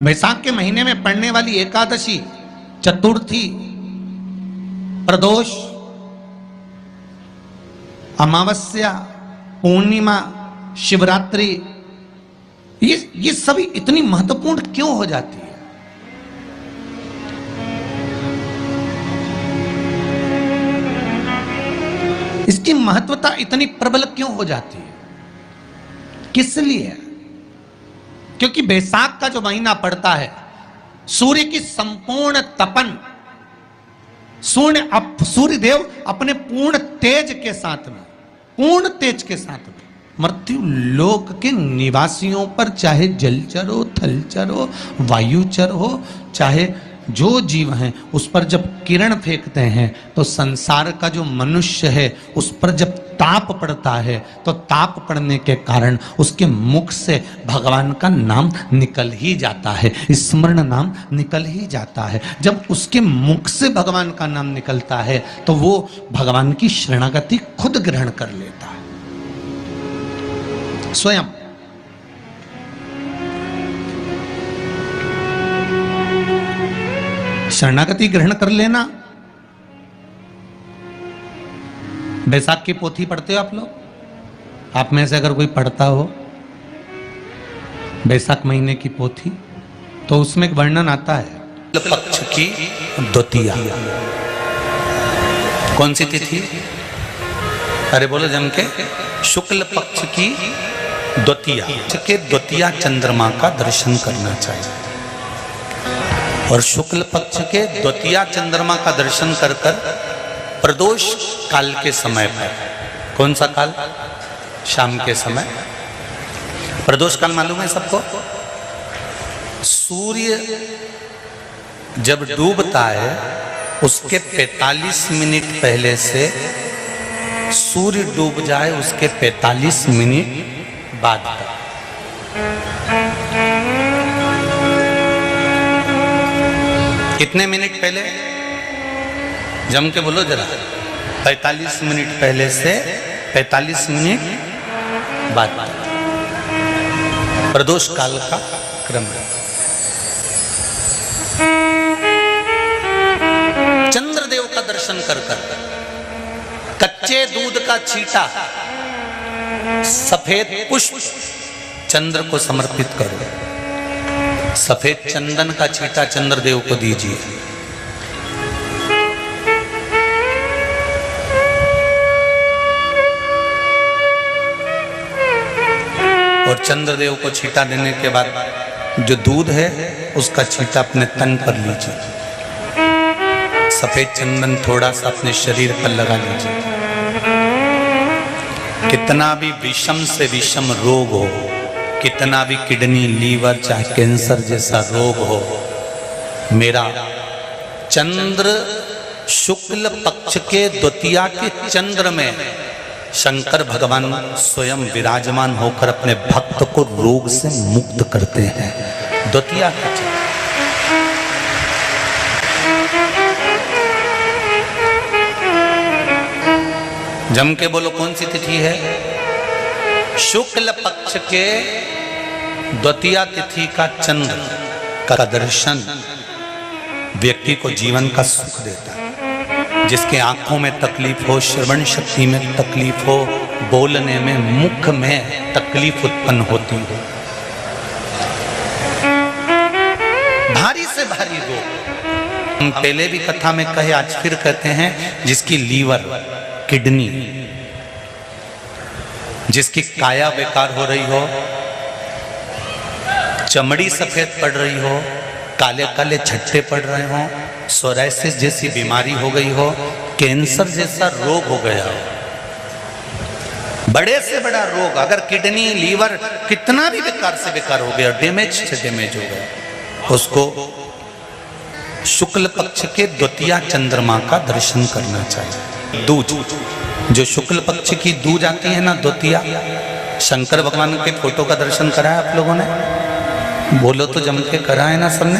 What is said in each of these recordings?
वैशाख के महीने में पड़ने वाली एकादशी, चतुर्थी, प्रदोष, अमावस्या, पूर्णिमा, शिवरात्रि, ये सभी इतनी महत्वपूर्ण क्यों हो जाती है? इसकी महत्वता इतनी प्रबल क्यों हो जाती है? किस लिए? क्योंकि बैसाख का जो महीना पड़ता है, सूर्य की संपूर्ण तपन, सूर्य देव अपने पूर्ण तेज के साथ में, पूर्ण तेज के साथ में मृत्यु लोक के निवासियों पर, चाहे जलचर हो, थलचर हो, वायुचर हो, चाहे जो जीव हैं, उस पर जब किरण फेंकते हैं तो संसार का जो मनुष्य है उस पर जब ताप पड़ता है तो ताप पड़ने के कारण उसके मुख से भगवान का नाम निकल ही जाता है, स्मरण नाम निकल ही जाता है। जब उसके मुख से भगवान का नाम निकलता है तो वो भगवान की शरणागति खुद ग्रहण कर लेता है स्वयं। शरणागति ग्रहण कर लेना। बैसाख की पोथी पढ़ते हो आप लोग? आप में से अगर कोई पढ़ता हो बैसाख महीने की पोथी, तो उसमें एक वर्णन आता है पक्ष की द्वितीया। कौन सी तिथि? अरे बोलो जम के। शुक्ल पक्ष की द्वितीया के द्वितीया चंद्रमा का दर्शन करना चाहिए। और शुक्ल पक्ष के द्वितीया चंद्रमा का दर्शन कर कर प्रदोष काल के समय पर, कौन सा काल? शाम के समय। प्रदोष काल मालूम है सबको? सूर्य जब डूबता है उसके 45 मिनट पहले से सूर्य डूब जाए उसके 45 मिनट बाद तक। कितने मिनट पहले? जम के बोलो जरा। 45 मिनट पहले से 45 मिनट बाद प्रदोष काल का क्रम है। चंद्रदेव का दर्शन कर कर कच्चे दूध का छींटा, सफेद पुष्प चंद्र को समर्पित करो। सफेद चंदन का छींटा चंद्रदेव को दीजिए। और चंद्रदेव को छींटा देने के बाद जो दूध है उसका छींटा अपने तन पर लीजिए। सफेद चंदन थोड़ा सा अपने शरीर पर लगा लीजिए। कितना भी विषम से विषम रोग हो, कितना भी किडनी, लीवर, चाहे कैंसर जैसा रोग हो, मेरा चंद्र शुक्ल पक्ष के द्वितीया के चंद्र में शंकर भगवान स्वयं विराजमान होकर अपने भक्त को रोग से मुक्त करते हैं। द्वितीया का चंद्र। जम के बोलो कौन सी तिथि है? शुक्ल पक्ष के द्वितीया तिथि का चंद्र का दर्शन व्यक्ति को जीवन का सुख देता है। जिसके आंखों में तकलीफ हो, श्रवण शक्ति में तकलीफ हो, बोलने में, मुख में तकलीफ उत्पन्न होती हो, भारी से भारी रोग, हम पहले भी कथा में कहे, आज फिर कहते हैं, जिसकी लीवर, किडनी, जिसकी काया बेकार हो रही हो, चमड़ी सफेद पड़ रही हो, काले काले छट्टे पड़ रहे हो, सोराइसिस जैसी बीमारी हो गई हो, कैंसर जैसा रोग हो गया हो, बड़े से बड़ा रोग, अगर किडनी, लीवर कितना भी बेकार से बेकार हो गया, डैमेज से डैमेज हो गया, उसको शुक्ल पक्ष के द्वितीया चंद्रमा का दर्शन करना चाहिए। दूज, जो शुक्ल पक्ष की दूज आती है ना, द्वितीया, शंकर भगवान के फोटो का दर्शन करा है आप लोगों ने? बोलो तो जम के करा है ना सबने?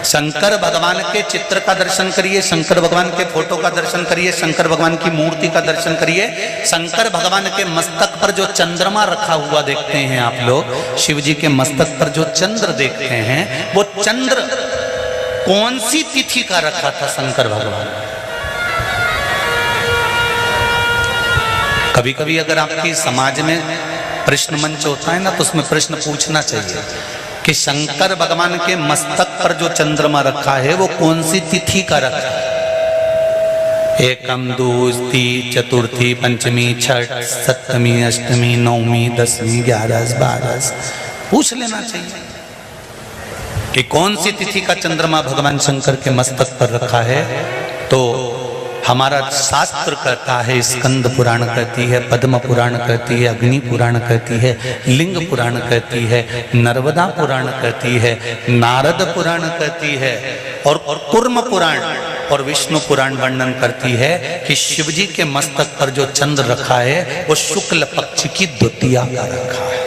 शंकर भगवान के चित्र का दर्शन करिए, शंकर भगवान के फोटो का दर्शन करिए, शंकर भगवान की मूर्ति का दर्शन करिए। शंकर भगवान के मस्तक पर जो चंद्रमा रखा हुआ देखते हैं आप लोग, शिव जी के मस्तक पर जो चंद्र देखते हैं, वो चंद्र कौन सी तिथि का रखा था शंकर भगवान? कभी कभी अगर आपकी समाज में प्रश्न मंच होता है ना, तो उसमें प्रश्न पूछना चाहिए कि शंकर भगवान के मस्तक पर जो चंद्रमा रखा है वो कौन सी तिथि का रखा है? एकम, दूसरी, चतुर्थी, पंचमी, छठ, सप्तमी, अष्टमी, नवमी, दसवीं, 11, 12 पूछ लेना चाहिए कि कौन सी तिथि का चंद्रमा भगवान शंकर के मस्तक पर रखा है। तो हमारा शास्त्र कहता है, स्कंद पुराण कहती है, पद्म पुराण कहती है, अग्नि पुराण कहती है, लिंग पुराण कहती है, नर्मदा पुराण कहती है, नारद पुराण कहती है, और कूर्म पुराण और विष्णु पुराण वर्णन करती है कि शिव जी के मस्तक पर जो चंद्र रखा है वो शुक्ल पक्ष की द्वितीया का रखा है।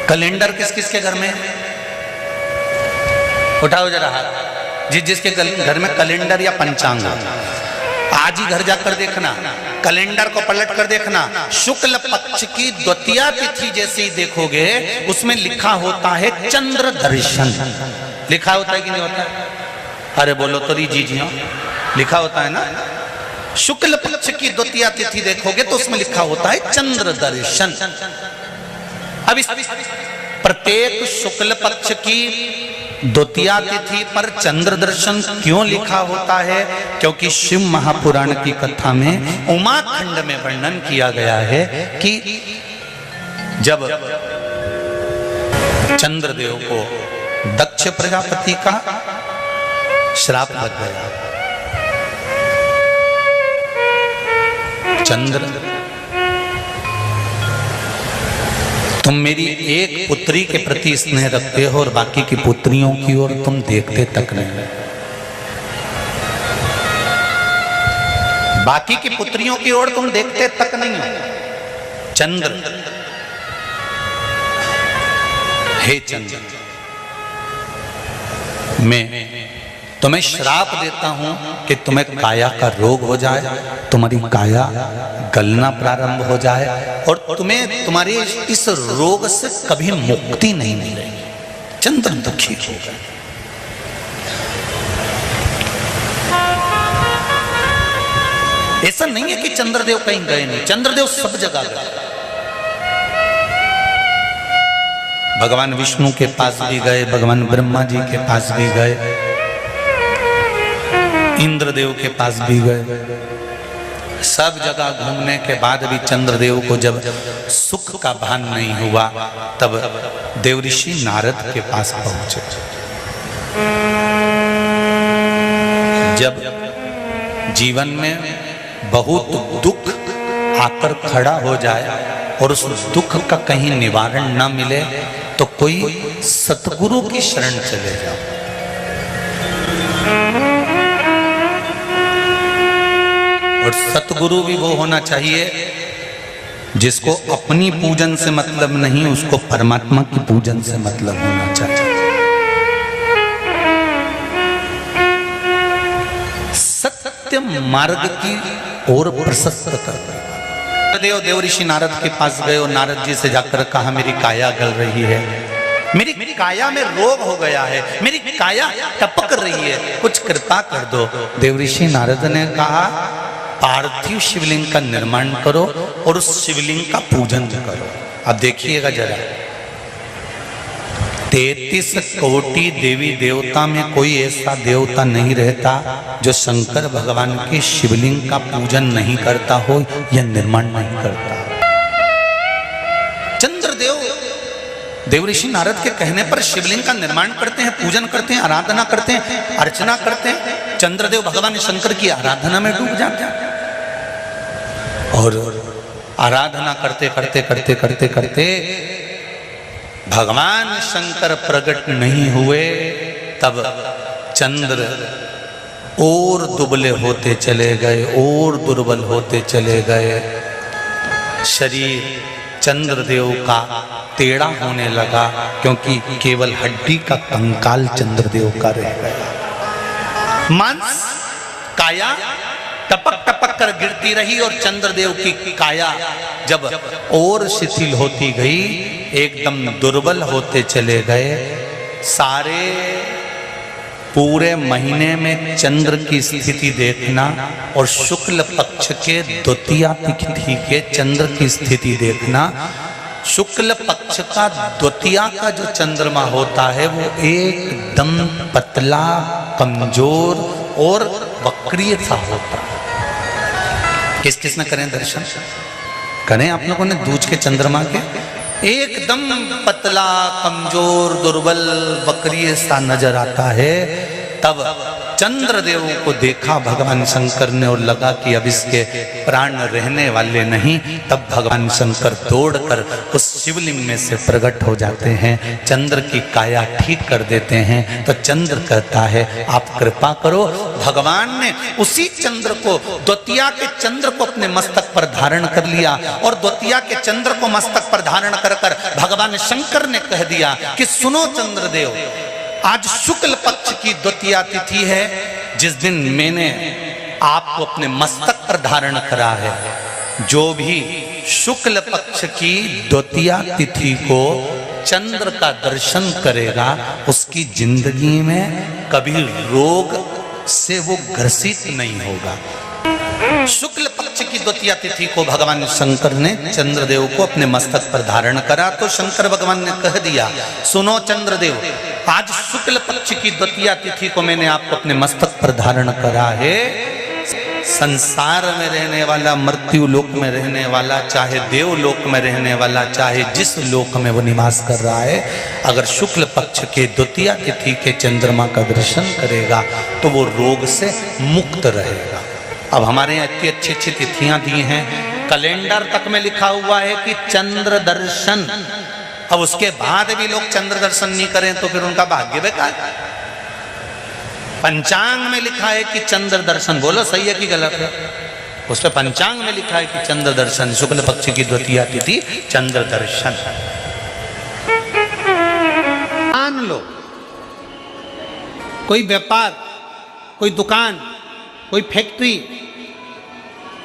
कैलेंडर किस किस के घर में? उठाओ जरा हाथ। जिसके घर में कैलेंडर या पंचांग, आज ही घर जाकर देखना, कैलेंडर को पलट कर देखना, शुक्ल पक्ष की द्वितीया तिथि जैसे ही देखोगे उसमें लिखा होता है चंद्र दर्शन। लिखा होता है कि नहीं होता है? अरे बोलो तो जी हाँ, लिखा होता है ना। शुक्ल पक्ष की द्वितीया तिथि देखोगे तो उसमें लिखा होता है चंद्र दर्शन। अब इस प्रत्येक शुक्ल पक्ष की द्वितीया तिथि पर चंद्र दर्शन क्यों लिखा होता है? क्योंकि शिव महापुराण की कथा में उमाखंड में वर्णन किया गया है कि जब चंद्रदेव को दक्ष प्रजापति का श्राप लग गया, चंद्र तुम मेरी एक पुत्री के प्रति स्नेह रखते हो और बाकी की पुत्रियों की ओर तुम देखते तक नहीं। बाकी की पुत्रियों की ओर तुम देखते तक नहीं हो। चंद्र, हे चंद्र, मैं तुम्हें श्राप देता हूं कि तुम्हें काया का रोग हो जाए, तुम्हारी काया गलना प्रारंभ हो जाए और तुम्हें तुम्हारे इस रोग से कभी मुक्ति नहीं मिलेगी। चंद्र दुखी हो गए। ऐसा नहीं है कि चंद्रदेव कहीं गए नहीं, चंद्रदेव सब जगह गए। भगवान विष्णु के पास भी गए, भगवान ब्रह्मा जी के पास भी गए, इंद्रदेव के पास भी गए। सब जगह घूमने के बाद भी चंद्रदेव को जब सुख का भान नहीं हुआ, तब देवऋषि नारद के पास पहुंचे। जब जीवन में बहुत दुख आकर खड़ा हो जाए और उस दुख का कहीं निवारण न मिले तो कोई सतगुरु की शरण चले जाओ। और सतगुरु भी वो होना चाहिए जिसको अपनी पूजन से मतलब नहीं, उसको परमात्मा की पूजन से मतलब होना चाहिए। सत्य मार्ग की ओर प्रशस्त कर देवऋषि नारद के पास गए और नारद जी से जाकर कहा, मेरी काया गल रही है, मेरी काया में रोग हो गया है, मेरी काया टपक रही है, कुछ कृपा कर दो। देवऋषि नारद ने कहा, पार्थिव शिवलिंग का निर्माण करो और उस शिवलिंग का पूजन करो। अब देखिएगा जरा, 33 कोटि देवी देवता में कोई ऐसा देवता नहीं रहता जो शंकर भगवान के शिवलिंग का पूजन नहीं करता हो या निर्माण नहीं करता। चंद्रदेव देवऋषि नारद के कहने पर शिवलिंग का निर्माण करते हैं, पूजन करते हैं, आराधना करते हैं, अर्चना करते हैं। चंद्रदेव भगवान शंकर की आराधना में डूब जाते हैं और आराधना करते करते करते करते करते भगवान शंकर प्रकट नहीं हुए, तब चंद्र और दुबले होते चले गए और दुर्बल होते चले गए। शरीर चंद्रदेव का टेढ़ा होने लगा, क्योंकि केवल हड्डी का कंकाल चंद्रदेव का रह गया। मांस काया टपक टपक कर गिरती रही और चंद्रदेव की काया जब और शिथिल होती गई, एकदम दुर्बल होते चले गए। सारे पूरे महीने में चंद्र की स्थिति देखना और शुक्ल पक्ष के द्वितीया तिथि के चंद्र की स्थिति देखना। शुक्ल पक्ष का द्वितीया का जो चंद्रमा होता है वो एकदम पतला, कमजोर और वक्रीय सा होता है। किस किस ने करें दर्शन? करें आप लोगों ने दूज के चंद्रमा के? एकदम पतला, कमजोर, दुर्बल, वक्रीय सा नजर आता है। तब चंद्रदेव को देखा भगवान शंकर ने और लगा कि अब इसके प्राण रहने वाले नहीं। तब भगवान शंकर दौड़कर उस शिवलिंग में से प्रकट हो जाते हैं, चंद्र की काया ठीक कर देते हैं। तो चंद्र कहता है आप कृपा करो। भगवान ने उसी चंद्र को, द्वितीया के चंद्र को अपने मस्तक पर धारण कर लिया और द्वितीया के चंद्र को मस्तक पर धारण कर कर भगवान शंकर ने कह दिया कि सुनो चंद्रदेव, आज शुक्ल पक्ष की द्वितीया तिथि है, जिस दिन मैंने आपको अपने मस्तक पर धारण करा है। जो भी शुक्ल पक्ष की द्वितीया तिथि को चंद्र का दर्शन करेगा, उसकी जिंदगी में कभी रोग से वो ग्रसित नहीं होगा। शुक्ल पक्ष की द्वितीया तिथि को भगवान शंकर ने चंद्रदेव को अपने मस्तक पर धारण करा। तो शंकर भगवान ने कह दिया, सुनो चंद्रदेव, आज शुक्ल पक्ष की द्वितीया तिथि को मैंने आपको अपने मस्तक पर धारण करा है। संसार में रहने वाला, मृत्यु लोक में रहने वाला, चाहे देवलोक में रहने वाला, चाहे जिस लोक में वो निवास कर रहा है, अगर शुक्ल पक्ष के द्वितीया तिथि के चंद्रमा का दर्शन करेगा तो वो रोग से मुक्त रहेगा। अब हमारे यहाँ इतनी अच्छी अच्छी तिथियां दी हैं, कैलेंडर तक में लिखा हुआ है कि चंद्र दर्शन। अब उसके बाद भी लोग चंद्र दर्शन नहीं करें तो फिर उनका भाग्य बेकार। पंचांग में लिखा है कि चंद्र दर्शन, बोलो सही है कि गलत है? उस पे पंचांग में लिखा है कि चंद्र दर्शन, शुक्ल पक्ष की द्वितीया तिथि चंद्र दर्शन। मान लो कोई व्यापार, कोई दुकान, कोई फैक्ट्री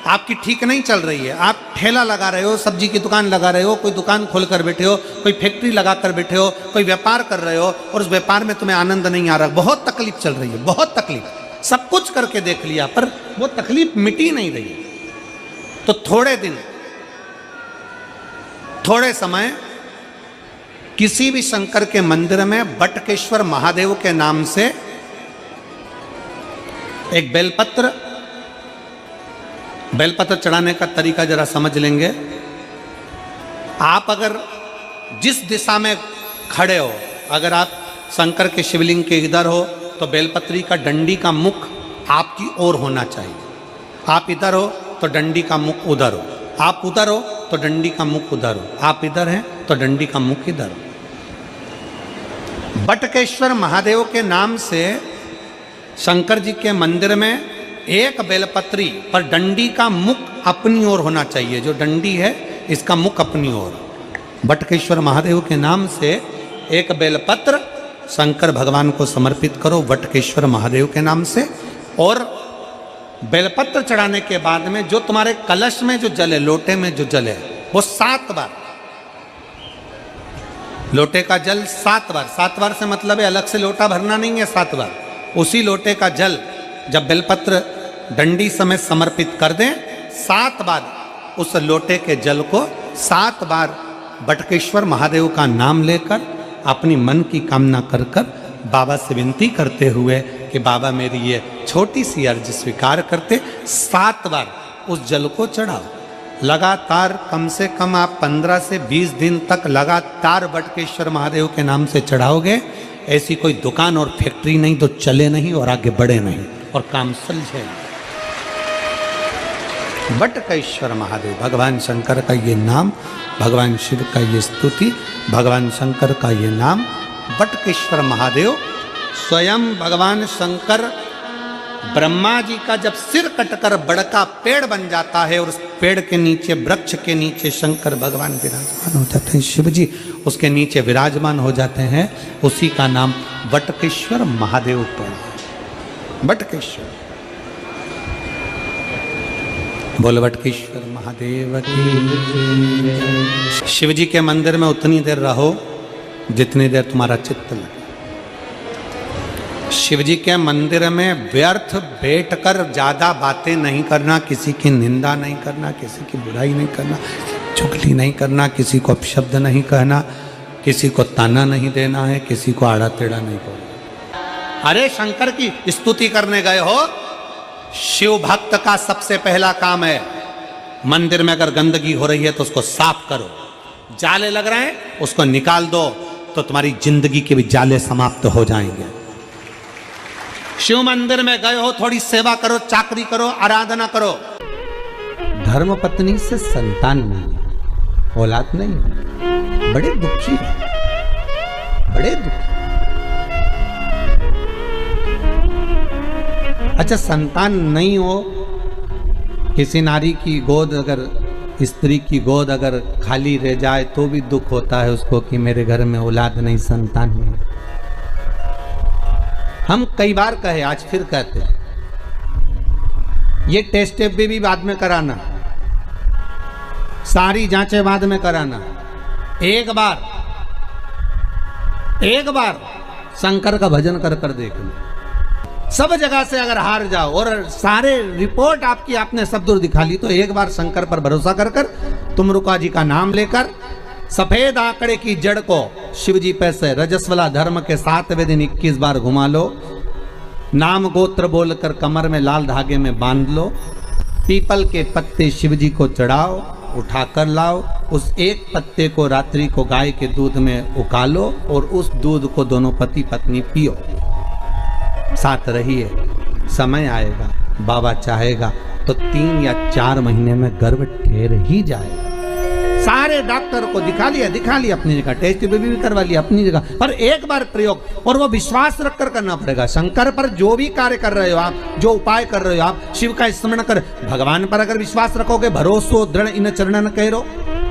आपकी ठीक नहीं चल रही है, आप ठेला लगा रहे हो, सब्जी की दुकान लगा रहे हो, कोई दुकान खोल कर बैठे हो, कोई फैक्ट्री लगा कर बैठे हो, कोई व्यापार कर रहे हो और उस व्यापार में तुम्हें आनंद नहीं आ रहा, बहुत तकलीफ चल रही है, बहुत तकलीफ, सब कुछ करके देख लिया पर वो तकलीफ मिटी नहीं रही। तो थोड़े दिन, थोड़े समय किसी भी शंकर के मंदिर में बटकेश्वर महादेव के नाम से एक बेलपत्र चढ़ाने का तरीका जरा समझ लेंगे। आप अगर जिस दिशा में खड़े हो, अगर आप शंकर के शिवलिंग के इधर हो तो बेलपत्री का डंडी का मुख आपकी ओर होना चाहिए। आप इधर हो तो डंडी का मुख उधर हो, आप उधर हो तो डंडी का मुख उधर हो, आप इधर हैं तो डंडी का मुख इधर हो। बटकेश्वर महादेव के नाम से शंकर जी के मंदिर में एक बेलपत्री पर डंडी का मुख अपनी ओर होना चाहिए। जो डंडी है इसका मुख अपनी ओर। बटकेश्वर महादेव के नाम से एक बेलपत्र शंकर भगवान को समर्पित करो बटकेश्वर महादेव के नाम से। और बेलपत्र चढ़ाने के बाद में जो तुम्हारे कलश में जो जल है, लोटे में जो जल है, वो 7 बार, लोटे का जल 7 बार, 7 बार से मतलब है अलग से लोटा भरना नहीं है, 7 बार उसी लोटे का जल जब बेलपत्र डंडी समेत समर्पित कर दें, 7 बार उस लोटे के जल को 7 बार बटकेश्वर महादेव का नाम लेकर अपनी मन की कामना कर कर बाबा से विनती करते हुए कि बाबा मेरी ये छोटी सी अर्ज स्वीकार करते, 7 बार उस जल को चढ़ाओ। लगातार कम से कम आप 15 से 20 दिन तक लगातार बटकेश्वर महादेव के नाम से चढ़ाओगे। ऐसी कोई दुकान और फैक्ट्री नहीं तो चले नहीं और आगे बढ़े नहीं और काम सुलझे। बटकेश्वर महादेव, भगवान शंकर का ये नाम, भगवान शिव का ये स्तुति, भगवान शंकर का ये नाम बटकेश्वर महादेव। स्वयं भगवान शंकर ब्रह्मा जी का जब सिर कटकर बड़का पेड़ बन जाता है और उस पेड़ के नीचे, वृक्ष के नीचे शंकर भगवान विराजमान हो जाते हैं, शिव जी उसके नीचे विराजमान हो जाते हैं, उसी का नाम वटकेश्वर महादेव पड़ा। वटकेश्वर, बोल वटकेश्वर महादेव की। शिव जी के मंदिर में उतनी देर रहो जितनी देर तुम्हारा चित्त लगे। शिव जी के मंदिर में व्यर्थ बैठकर ज्यादा बातें नहीं करना, किसी की निंदा नहीं करना, किसी की बुराई नहीं करना, चुगली नहीं करना, किसी को अपशब्द नहीं कहना, किसी को ताना नहीं देना है, किसी को आड़ा टेढ़ा नहीं बोलना। अरे शंकर की स्तुति करने गए हो, शिव भक्त का सबसे पहला काम है मंदिर में अगर गंदगी हो रही है तो उसको साफ करो, जाले लग रहे हैं उसको निकाल दो, तो तुम्हारी जिंदगी के भी जाले समाप्त हो जाएंगे। शिव मंदिर में गए हो, थोड़ी सेवा करो, चाकरी करो, आराधना करो। धर्म पत्नी से संतान नहीं, औलाद नहीं, बड़े दुखी है, बड़े दुखी। अच्छा, संतान नहीं हो, किसी नारी की गोद अगर, स्त्री की गोद अगर खाली रह जाए तो भी दुख होता है उसको कि मेरे घर में औलाद नहीं, संतान नहीं। हम कई बार कहे, आज फिर कहते हैं, ये टेस्ट भी बाद में कराना, सारी जांचें बाद में कराना। एक बार शंकर का भजन कर कर देख लो। सब जगह से अगर हार जाओ और सारे रिपोर्ट आपकी आपने सब दूर दिखा ली, तो एक बार शंकर पर भरोसा कर कर तुमरुका जी का नाम लेकर सफेद आंकड़े की जड़ को शिव जी पे से रजस्वला धर्म के 7वें दिन 21 बार घुमा लो। नाम गोत्र बोलकर कमर में लाल धागे में बांध लो। पीपल के पत्ते शिव जी को चढ़ाओ, उठाकर लाओ। उस एक पत्ते को रात्रि को गाय के दूध में उकालो और उस दूध को दोनों पति पत्नी पियो। साथ रहिए, समय आएगा, बाबा चाहेगा तो 3 या 4 महीने में गर्भ ठहर ही जाएगा। सारे डॉक्टर को दिखा लिया अपनी जगह, टेस्ट भी करवा लिया अपनी जगह, पर एक बार प्रयोग, और वो विश्वास रखकर करना पड़ेगा। शंकर पर जो भी कार्य कर रहे हो आप, जो उपाय कर रहे हो आप, शिव का स्मरण कर, भगवान पर अगर विश्वास रखोगे, भरोसो दृढ़ इन चरणन कहो,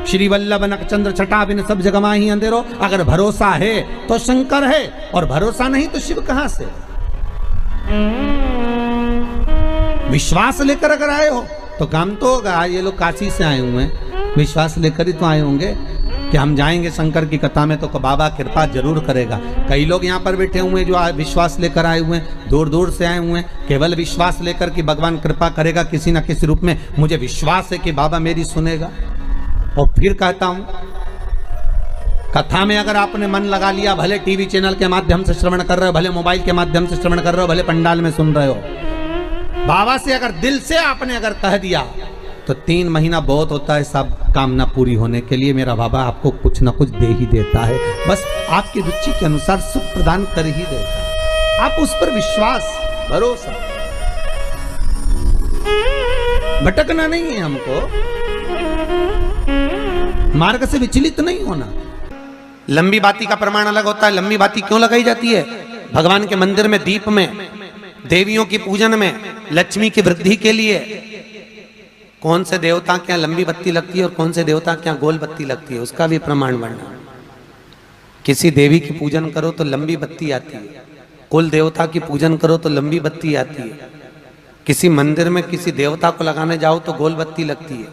श्री वल्लभ नख चंद्र छटा बिन सब जगह माही अंधेरो। अगर भरोसा है तो शंकर है, और भरोसा नहीं तो शिव कहां से। विश्वास लेकर अगर आए हो तो काम तो होगा। ये लोग काशी से आए हुए हैं, विश्वास लेकर ही तो आए होंगे कि हम जाएंगे शंकर की कथा में तो बाबा कृपा जरूर करेगा। कई लोग यहाँ पर बैठे हुए हैं जो विश्वास लेकर आए हुए हैं, दूर दूर से आए हुए हैं, केवल विश्वास लेकर कि भगवान कृपा करेगा किसी न किसी रूप में, मुझे विश्वास है कि बाबा मेरी सुनेगा। और फिर कहता हूं, कथा में अगर आपने मन लगा लिया, भले टीवी चैनल के माध्यम से श्रवण कर रहे हो, भले मोबाइल के माध्यम से श्रवण कर रहे हो, भले पंडाल में सुन रहे हो, बाबा से अगर दिल से आपने अगर कह दिया तो 3 महीना बहुत होता है सब कामना पूरी होने के लिए। मेरा बाबा आपको कुछ ना कुछ दे ही देता है, बस आपकी रुचि के अनुसार सुख प्रदान कर ही देता है। आप उस पर विश्वास, भरोसा, भटकना नहीं है हमको, मार्ग से विचलित नहीं होना। लंबी बाती का प्रमाण अलग होता है। लंबी बाती क्यों लगाई जाती है? भगवान के मंदिर में दीप में, देवियों की पूजन में, लक्ष्मी की वृद्धि के लिए। कौन से देवता क्या लंबी बत्ती लगती है और कौन से देवता क्या गोल बत्ती लगती है, उसका भी प्रमाण वर्णन। किसी देवी की पूजन करो तो लंबी बत्ती आती है, कुल देवता की पूजन करो तो लंबी बत्ती आती है। किसी मंदिर में किसी देवता को लगाने जाओ तो गोल बत्ती लगती है,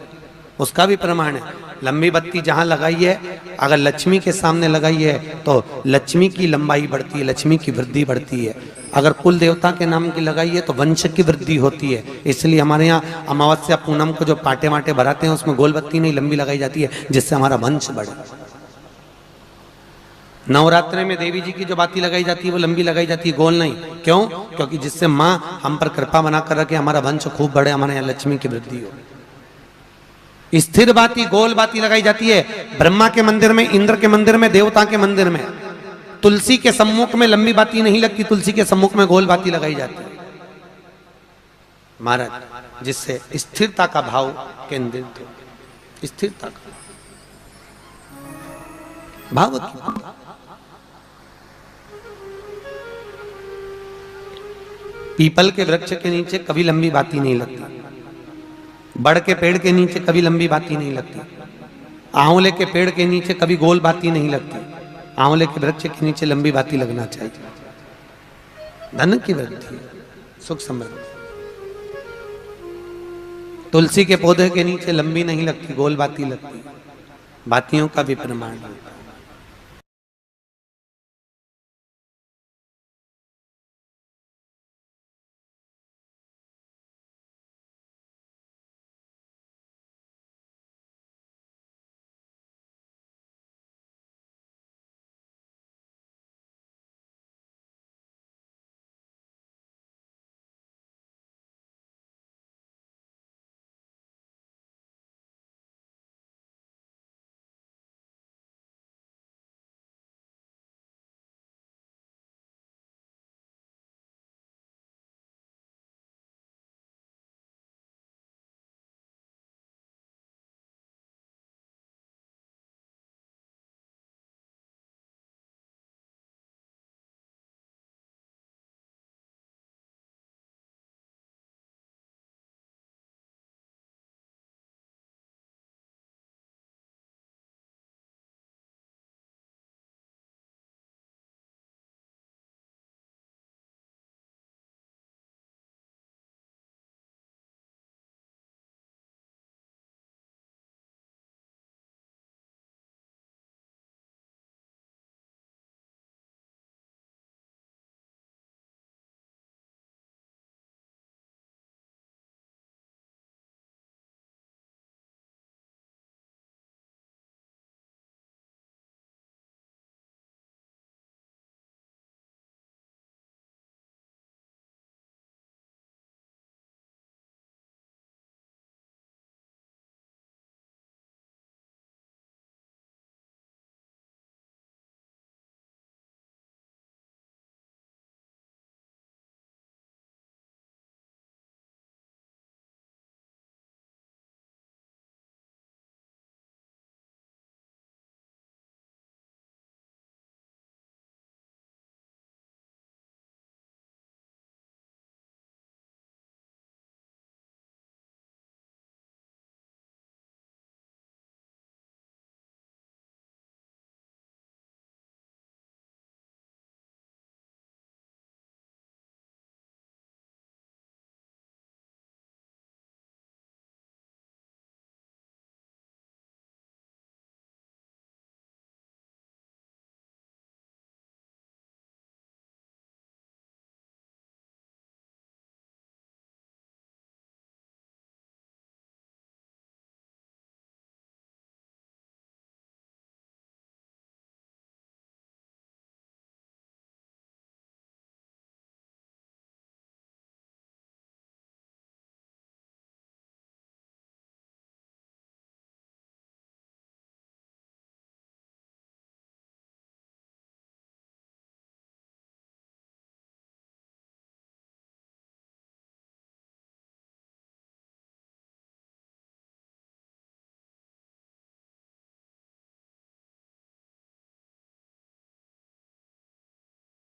उसका भी प्रमाण है। लंबी बत्ती जहां लगाई है, अगर लक्ष्मी के सामने लगाई है तो लक्ष्मी की लंबाई बढ़ती है, लक्ष्मी की वृद्धि बढ़ती है। अगर कुल देवता के नाम की लगाई है तो वंश की वृद्धि होती है। इसलिए हमारे यहाँ अमावस्या पूनम को जो पाटे वाटे भराते हैं उसमें गोल बत्ती नहीं लंबी लगाई जाती है, जिससे हमारा वंश बढ़े। नवरात्रि में देवी जी की जो बाती लगाई जाती है वो लंबी लगाई जाती है, गोल नहीं। क्यों? क्योंकि जिससे माँ हम पर कृपा बना कर रखे, हमारा वंश खूब बढ़े, हमारे यहाँ लक्ष्मी की वृद्धि हो। स्थिर बाती, गोल बाती लगाई जाती है ब्रह्मा के मंदिर में, इंद्र के मंदिर में, देवता के मंदिर में। तुलसी के सम्मुख में लंबी बाती नहीं लगती, तुलसी के सम्मुख में गोल बाती लगाई जाती है महाराज, जिससे स्थिरता का भाव केंद्रित हो। स्थिरता का भाव पीपल के वृक्ष के नीचे कभी लंबी बाती नहीं लगती, बड़ के पेड़ के नीचे कभी लंबी बाती नहीं लगती, आंवले के पेड़ के नीचे कभी गोल बाती नहीं लगती, आंवले के वृक्ष के नीचे लंबी बाती लगना चाहिए। धन की वृद्धि, सुख समृद्धि। तुलसी के पौधे के नीचे लंबी नहीं लगती, गोल बाती लगती। बातियों का भी प्रमाण होता है।